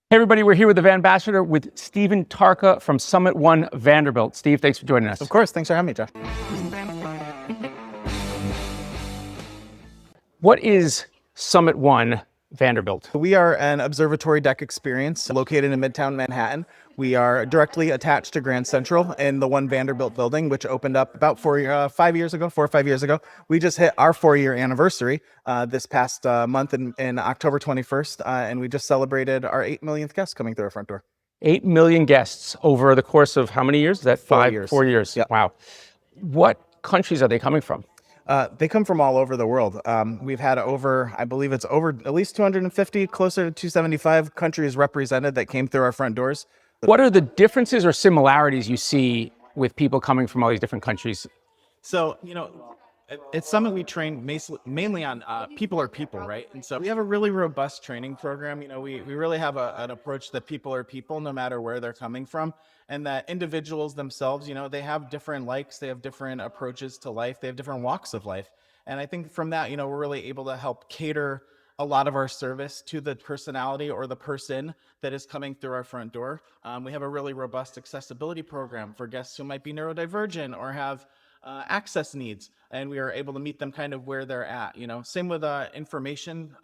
Hey everybody, we're here with the vanbassador with Stephen Tarca from SUMMIT One Vanderbilt. Steve, thanks for joining us. Of course, thanks for having me, Josh. What is SUMMIT One Vanderbilt? We are an observatory deck experience located in Midtown Manhattan. We are directly attached to Grand Central in the One Vanderbilt building, which opened up about 4 or 5 years ago. We just hit our 4-year anniversary this past month in October 21st, and we just celebrated our 8 millionth guest coming through our front door. 8 million guests over the course of how many years? Is that 4 years. 4 years. Yep. Wow. What countries are they coming from? They come from all over the world. We've had I believe it's over at least 250, closer to 275 countries represented that came through our front doors. What are the differences or similarities you see with people coming from all these different countries? So, at Summit, we train mainly on people are people, right? And so we have a really robust training program. We really have an approach that people are people no matter where they're coming from. And that individuals themselves, they have different likes, they have different approaches to life, they have different walks of life. And I think from that, we're really able to help cater a lot of our service to the personality or the person that is coming through our front door. We have a really robust accessibility program for guests who might be neurodivergent or have access needs, and we are able to meet them kind of where they're at. Same with information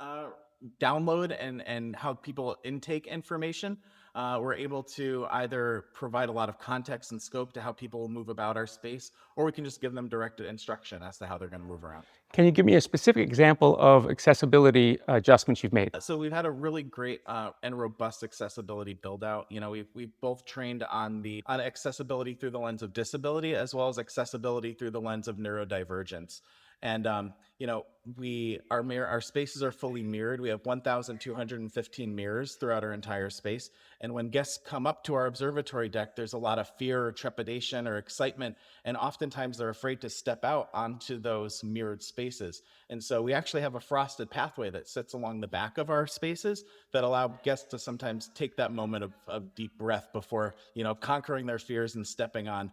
download and how people intake information. We're able to either provide a lot of context and scope to how people move about our space, or we can just give them directed instruction as to how they're going to move around. Can you give me a specific example of accessibility adjustments you've made? So we've had a really great and robust accessibility build out. We've both trained on accessibility through the lens of disability as well as accessibility through the lens of neurodivergence. And our spaces are fully mirrored. We have 1,215 mirrors throughout our entire space. And when guests come up to our observatory deck, there's a lot of fear or trepidation or excitement. And oftentimes they're afraid to step out onto those mirrored spaces. And so we actually have a frosted pathway that sits along the back of our spaces that allow guests to sometimes take that moment of deep breath before, conquering their fears and stepping on.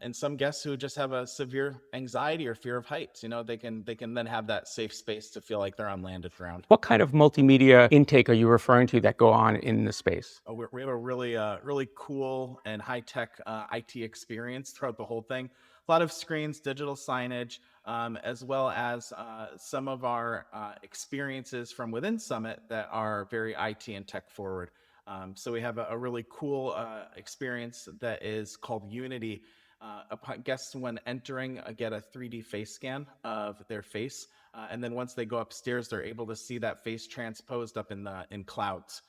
And some guests who just have a severe anxiety or fear of heights, they can then have that safe space to feel like they're on landed ground. What kind of multimedia intake are you referring to that go on in the space? We have a really cool and high-tech IT experience throughout the whole thing. A lot of screens, digital signage, as well as some of our experiences from within Summit that are very IT and tech forward. So we have a really cool experience that is called Unity. Guests, when entering, get a 3D face scan of their face, and then once they go upstairs, they're able to see that face transposed up in clouds.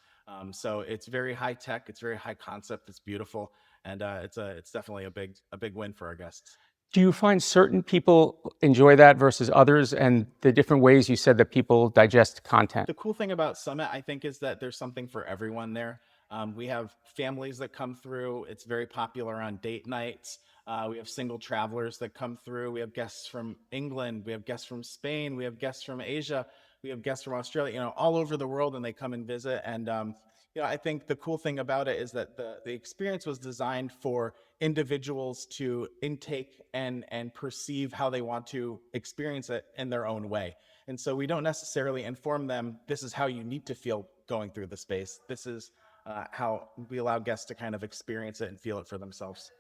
So it's very high tech, it's very high concept, it's beautiful, and it's definitely a big win for our guests. Do you find certain people enjoy that versus others, and the different ways you said that people digest content? The cool thing about Summit, I think, is that there's something for everyone there. We have families that come through. It's very popular on date nights. We have single travelers that come through. We have guests from England. We have guests from Spain. We have guests from Asia. We have guests from Australia, all over the world, and they come and visit. And I think the cool thing about it is that the experience was designed for individuals to intake and perceive how they want to experience it in their own way. And so we don't necessarily inform them, this is how you need to feel going through the space. This is how we allow guests to kind of experience it and feel it for themselves.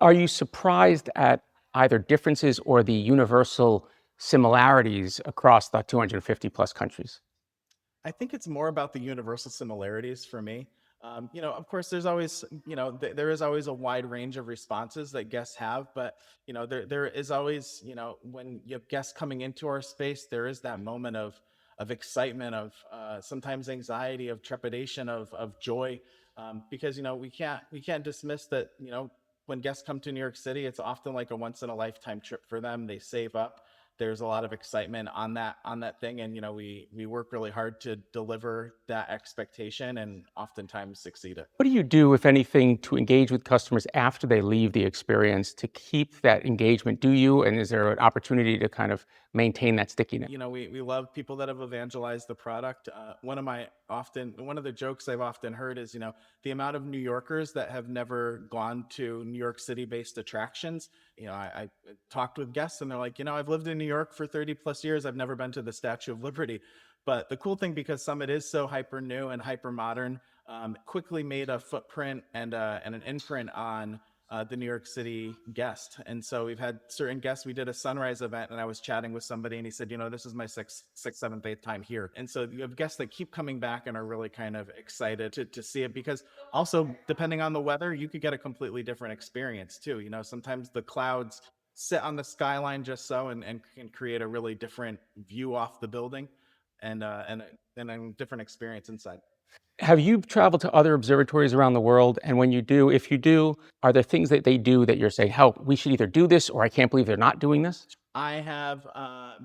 Are you surprised at either differences or the universal similarities across the 250 plus countries? I think it's more about the universal similarities for me. Of course, there's always, there is always a wide range of responses that guests have, but, there is always, when you have guests coming into our space, there is that moment of excitement, of sometimes anxiety, of trepidation, of joy, because, we can't dismiss that, when guests come to New York City, it's often like a once in a lifetime trip for them. They save up. There's a lot of excitement on that thing, and we work really hard to deliver that expectation and oftentimes succeed it. What do you do, if anything, to engage with customers after they leave the experience to keep that engagement? Do you, and is there an opportunity to kind of maintain that stickiness? We love people that have evangelized the product. One of the jokes I've often heard is, the amount of New Yorkers that have never gone to New York City based attractions. I talked with guests and they're like, I've lived in New York for 30 plus years. I've never been to the Statue of Liberty. But the cool thing, because Summit is so hyper new and hyper modern, quickly made a footprint and an imprint on the New York City guest. And so we've had certain guests. We did a sunrise event, and I was chatting with somebody, and he said, this is my sixth, seventh, eighth time here. And so you have guests that keep coming back and are really kind of excited to see it, because also, depending on the weather, you could get a completely different experience too. Sometimes the clouds sit on the skyline just so, and can create a really different view off the building, and a different experience inside. Have you traveled to other observatories around the world? And when you do, if you do, are there things that they do that you're saying, "Help, we should either do this or I can't believe they're not doing this"? I have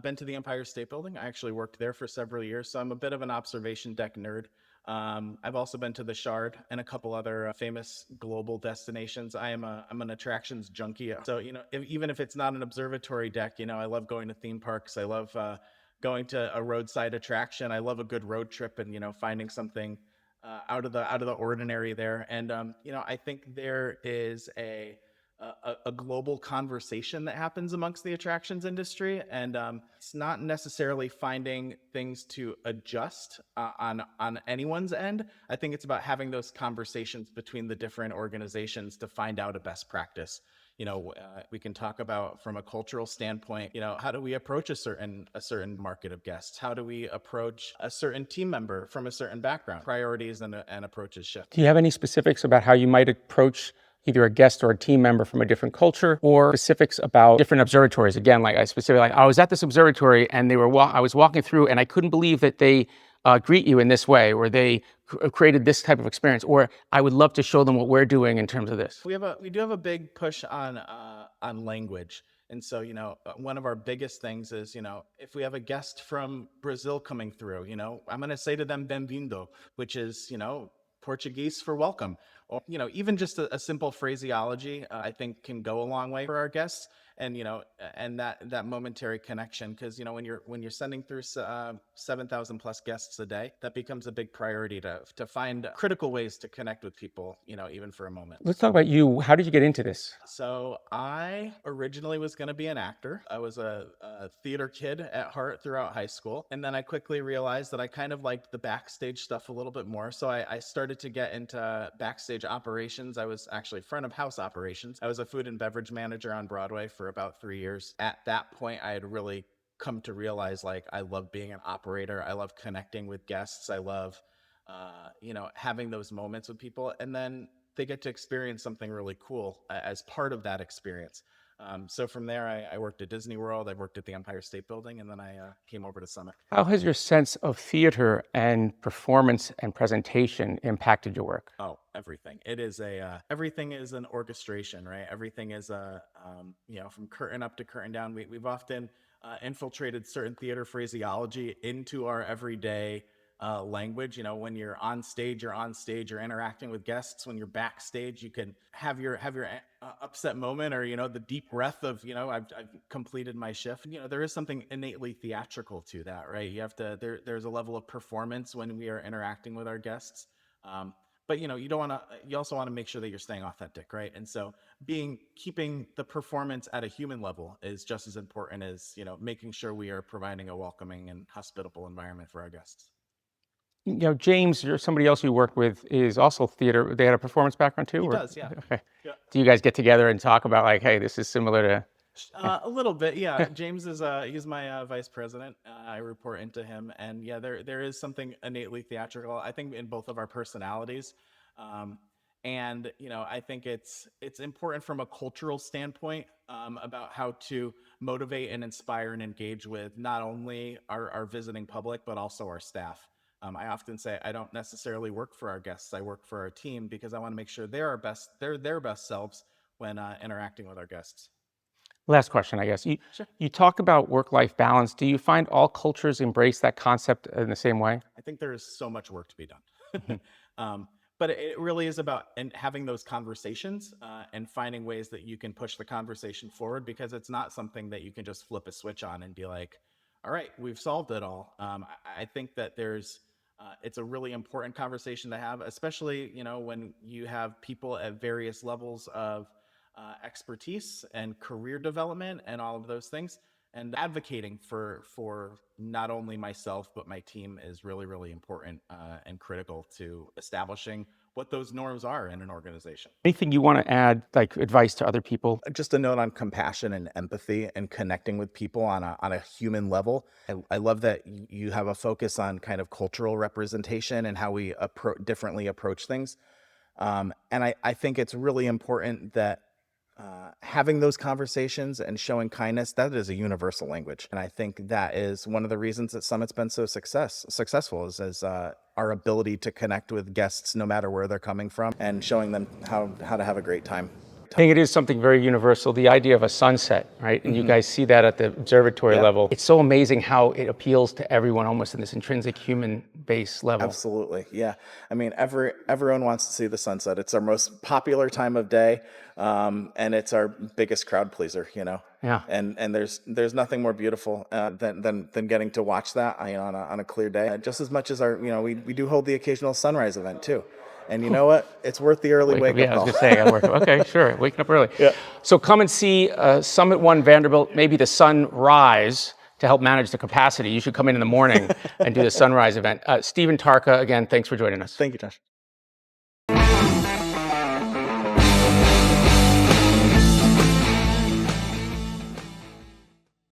been to the Empire State Building. I actually worked there for several years, so I'm a bit of an observation deck nerd. I've also been to the Shard and a couple other famous global destinations. I'm an attractions junkie, so even if it's not an observatory deck, I love going to theme parks. I love going to a roadside attraction. I love a good road trip, and finding something out of the ordinary there. And I think there is a global conversation that happens amongst the attractions industry, and it's not necessarily finding things to adjust on anyone's end. I think it's about having those conversations between the different organizations to find out a best practice. We can talk about, from a cultural standpoint, how do we approach a certain market of guests? How do we approach a certain team member from a certain background? Priorities and approaches shift. Do you have any specifics about how you might approach either a guest or a team member from a different culture, or specifics about different observatories? Again, like I specifically, I was at this observatory and I was walking through and I couldn't believe that they greet you in this way, or they created this type of experience, or I would love to show them what we're doing in terms of this. We do have a big push on language. And so, one of our biggest things is, if we have a guest from Brazil coming through, I'm going to say to them, bem-vindo, which is, Portuguese for welcome. Or, even just a simple phraseology, I think can go a long way for our guests. And, and that momentary connection, because, when you're sending through 7,000 plus guests a day, that becomes a big priority to find critical ways to connect with people, even for a moment. Let's talk about you. How did you get into this? So I originally was going to be an actor. I was a theater kid at heart throughout high school. And then I quickly realized that I kind of liked the backstage stuff a little bit more. So I started to get into backstage operations. I was actually front of house operations. I was a food and beverage manager on Broadway for about 3 years. At that point, I had really come to realize, like, I love being an operator. I love connecting with guests. I love, having those moments with people. And then they get to experience something really cool as part of that experience. So from there, I worked at Disney World, I worked at the Empire State Building, and then I came over to Summit. How has your sense of theater and performance and presentation impacted your work? Oh, everything. It is everything is an orchestration, right? Everything is from curtain up to curtain down. We've often infiltrated certain theater phraseology into our everyday language. When you're on stage, you're interacting with guests. When you're backstage, you can have your upset moment, or the deep breath of I've completed my shift. There is something innately theatrical to that, right? You have to there's a level of performance when we are interacting with our guests. But you also want to make sure that you're staying authentic, right? And so keeping the performance at a human level is just as important as making sure we are providing a welcoming and hospitable environment for our guests. James, or somebody else you work with, is also theater. They had a performance background too? He Or? does, yeah. Okay. Yeah. Do you guys get together and talk about, like, hey, this is similar to? A little bit, yeah. James is he's my vice president. I report into him, and yeah, there is something innately theatrical, I think, in both of our personalities. And I think it's important from a cultural standpoint, about how to motivate and inspire and engage with not only our visiting public, but also our staff. I often say I don't necessarily work for our guests; I work for our team, because I want to make sure they're their best selves when interacting with our guests. Last question, I guess. You Sure. you talk about work-life balance. Do you find all cultures embrace that concept in the same way? I think there is so much work to be done. Mhm. But it really is about having those conversations, and finding ways that you can push the conversation forward, because it's not something that you can just flip a switch on and be like, all right, we've solved it all. I think that it's a really important conversation to have, especially, when you have people at various levels of expertise and career development and all of those things. And advocating for not only myself, but my team is really, really important and critical to establishing what those norms are in an organization. Anything you want to add, like advice to other people? Just a note on compassion and empathy and connecting with people on a human level. I love that you have a focus on kind of cultural representation and how we differently approach things. And I think it's really important that having those conversations and showing kindness, that is a universal language. And I think that is one of the reasons that Summit's been so successful is our ability to connect with guests no matter where they're coming from and showing them how to have a great time. I think it is something very universal, the idea of a sunset, right? And you guys see that at the observatory level. It's so amazing how it appeals to everyone almost in this intrinsic human base level. Absolutely, yeah. I mean, everyone wants to see the sunset. It's our most popular time of day, and it's our biggest crowd pleaser, you know? Yeah. And there's nothing more beautiful than getting to watch that on a clear day. Just as much as we do hold the occasional sunrise event too. And you know what? It's worth the early wake up Yeah, I call. was going to say, I work. Okay, sure. Waking up early. Yeah. So come and see Summit One Vanderbilt, maybe the sunrise to help manage the capacity. You should come in the morning and do the sunrise event. Stephen Tarca, again, thanks for joining us. Thank you, Josh.